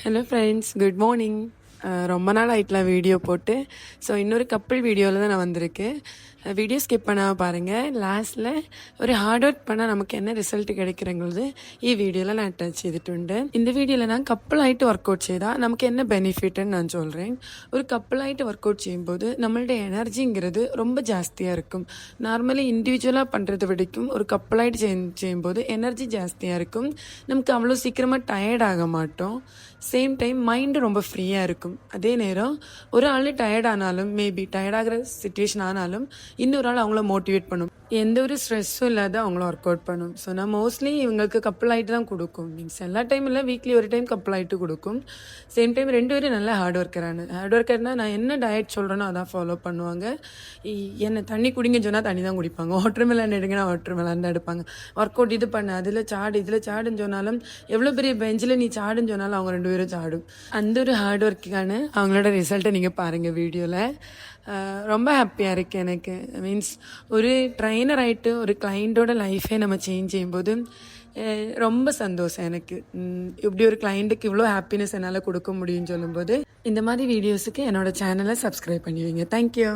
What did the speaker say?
Hello friends, good morning. ரொம்ப நாள் ஆயிட்டலாம் video போட்டு. ஸோ இன்னொரு கப்பிள் வீடியோவில் தான் நான் வந்திருக்கேன். வீடியோ ஸ்கிப் பண்ணாமல் பாருங்கள். லாஸ்ட்டில் ஒரு ഹാർഡ് വർക്ക് பண்ணால் നമുക്ക് என்ன റിസൾട്ട് கிடைக்கிறங்கிறது ഈ വീഡിയോയിൽ நான் ടച്ച് ചെയ്തിട്ടുണ്ട്. இந்த வீடியோவில் நான் கப்பலாയിട്ട് ஒர்க் அவுட் செய்தால் நமக்கு என்ன பெனிஃபிட்னு நான் சொல்கிறேன். ஒரு கப்பலாയിട്ട് ஒர்க் அவுட் செய்யும்போது நம்மளுடைய எனர்ஜிங்கிறது ரொம்ப ஜாஸ்தியாக இருக்கும். நார்மலி இண்டிவிஜுவலாக பண்ணுறதை விடைக்கும் ஒரு கப்பலாയിട്ട് செய்யும்போது எனர்ஜி ஜாஸ்தியாக இருக்கும். நமக்கு அவ்வளோ சீக்கிரமாக டயர்ட் ஆக மாட்டோம். சேம் டைம் மைண்டு ரொம்ப ஃப்ரீயாக இருக்கும். அதே நேரம் ஒரு ஆள் டயர்ட் ஆனாலும், மேபி டயர்டாகிற சுச்சுவேஷன் ஆனாலும் இன்னொரு ஆள் அவங்கள மோட்டிவேட் பண்ணும். எந்த ஒரு ஸ்ட்ரெஸ்ஸும் இல்லாத அவங்கள ஒர்க் அவுட் பண்ணும். ஸோ நான் மோஸ்ட்லி இவங்களுக்கு கப்பல் ஆகிட்டு தான் கொடுக்கும். மீன்ஸ் எல்லா டைம் இல்லை, வீக்லி ஒரு டைம் கப்பல் ஆகிட்டு கொடுக்கும். சேம் டைம் ரெண்டு பேரும் நல்லா ஹார்ட் ஒர்க்கர்னால் நான் என்ன டயட் சொல்கிறேனோ அதான் ஃபாலோ பண்ணுவாங்க. என்ன தண்ணி குடிங்கன்னு சொன்னால் தண்ணி தான் குடிப்பாங்க. வாட்டர் மெலன் எடுங்கன்னா வாட்டர் மெலன் தான் எடுப்பாங்க. ஒர்க் அவுட் இது பண்ண, அதில் சாடு இதில் சாடுன்னு சொன்னாலும், எவ்வளோ பெரிய பெஞ்சில் நீ சாடுன்னு சொன்னாலும் அவங்க ரெண்டு பேரும் சாடும். அந்த ஒரு ஹார்ட் ஒர்க்குக்கான அவங்களோட ரிசல்ட்டை நீங்கள் பாருங்கள் வீடியோவில். ரொம்ப ஹாப்பியாக இருக்குது எனக்கு. மீன்ஸ் ஒரு ட்ரைனர் ஆகிட்டு ஒரு கிளைண்ட்டோட லைஃபே நம்ம சேஞ்ச் செய்யும்போது ரொம்ப சந்தோஷம் எனக்கு. இப்படி ஒரு கிளைண்ட்டுக்கு இவ்வளோ ஹாப்பினஸ் என்னால் கொடுக்க முடியும்னு சொல்லும்போது இந்த மாதிரி வீடியோஸுக்கு என்னோடய சேனலை சப்ஸ்கிரைப் பண்ணி வைங்க. தேங்க்யூ.